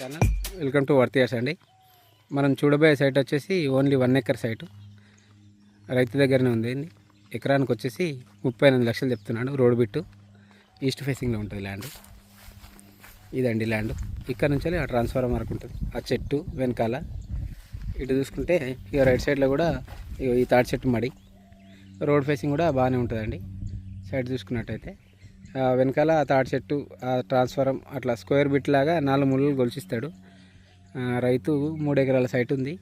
Channel welcome to వర్తియాస్ అండి. మనం చూడబోయే సైట్ వచ్చేసి ఓన్లీ 1 ఎకర్ సైటు, రైతు దగ్గరనే ఉంది. ఎకరానికి వచ్చేసి 38 లక్షలు చెప్తున్నాడు. రోడ్ బిట్టు ఈస్ట్ ఫేసింగ్లో ఉంటుంది ల్యాండ్. ఇదండి ల్యాండ్. ఇక్కడ నుంచి ఆ ట్రాన్స్ఫార్మర్ వరకు ఉంటుంది. ఆ చెట్టు వెనకాల ఇటు చూసుకుంటే ఇక రైట్ సైడ్లో కూడా ఈ తాటి చెట్టు మడి, రోడ్ ఫేసింగ్ కూడా బాగానే ఉంటుందండి. సైడ్ చూసుకున్నట్టయితే వెనకాల ఆ తాటి చెట్టు, ఆ ట్రాన్స్ఫారం అట్లా స్క్వేర్ బిట్ లాగా 4 మూలలు గొలిచిస్తాడు. రైతు 3 ఎకరాల సైట్ ఉంది.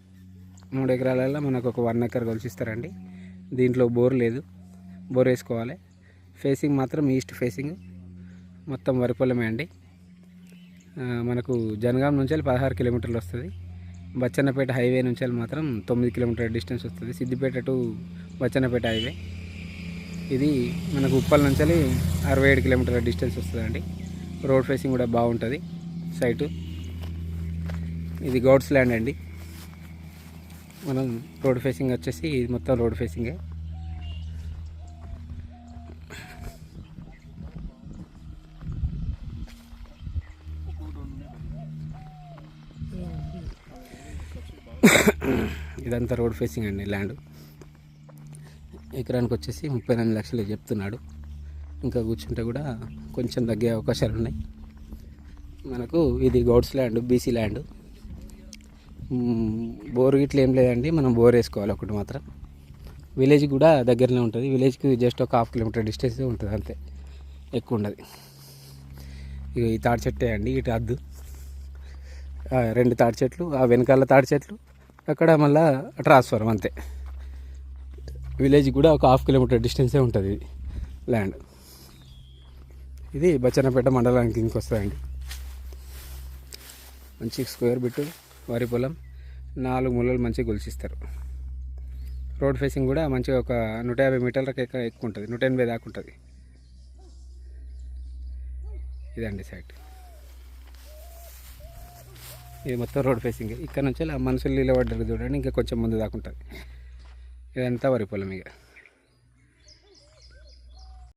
3 ఎకరాలలో మనకు ఒక 1 ఎకర్ గొలిచిస్తారండి. దీంట్లో బోర్ లేదు, బోర్ వేసుకోవాలి. ఫేసింగ్ మాత్రం ఈస్ట్ ఫేసింగ్, మొత్తం వరి పొలమే అండి. మనకు జనగాం నుంచి 16 కిలోమీటర్లు వస్తుంది. బచ్చన్నపేట హైవే నుంచి మాత్రం 9 కిలోమీటర్ డిస్టెన్స్ వస్తుంది. Siddipet to Bachannapet highway. ఇది మనకు ఉప్పల్ నుంచి 67 కిలోమీటర్ల డిస్టెన్స్ వస్తుందండి. రోడ్ ఫేసింగ్ కూడా బాగుంటుంది సైటు. ఇది గౌడ్స్ ల్యాండ్ అండి. మనం రోడ్ ఫేసింగ్ వచ్చేసి ఇది మొత్తం రోడ్ ఫేసింగే. ఇదంతా రోడ్ ఫేసింగ్ అండి ల్యాండ్. ఎకరానికి వచ్చేసి 38 లక్షలు చెప్తున్నాడు. ఇంకా కూర్చుంటే కూడా కొంచెం తగ్గే అవకాశాలు ఉన్నాయి. మనకు ఇది Gouds land, BC land. Bore గిట్ల ఏం లేదండి, మనం బోర్ వేసుకోవాలి ఒకటి మాత్రం. విలేజ్ కూడా దగ్గరనే ఉంటుంది. విలేజ్కి జస్ట్ ఒక 1/2 కిలోమీటర్ డిస్టెన్స్ ఉంటుంది అంతే, ఎక్కువ ఉండదు. ఇక ఈ తాడి చెట్టే అండి, ఇటు అద్దు 2 తాడి చెట్లు, ఆ వెనకాల తాడి చెట్లు, అక్కడ మళ్ళీ ట్రాన్స్ఫార్మర్ అంతే. విలేజ్ కూడా ఒక 1/2 కిలోమీటర్ డిస్టెన్సే ఉంటుంది ఇది ల్యాండ్. ఇది బచ్చన్నపేట మండలానికి ఇంక వస్తుందండి. మంచి స్క్వేర్ బిట్టు వరి పొలం, 4 మూలలు మంచిగా గొలిచిస్తారు. రోడ్ ఫేసింగ్ కూడా మంచిగా ఒక 150 మీటర్లకు ఎక్కువ ఉంటుంది, 180 దాకా ఉంటుంది. ఇదండి సైట్. ఇది మొత్తం రోడ్ ఫేసింగ్. ఇక్కడ నుంచి మనుషులు నిలబడ్డారు చూడండి, ఇంకా కొంచెం ముందు దాకా ఉంటుంది. ఇదంతా వరి పొలం ఇక.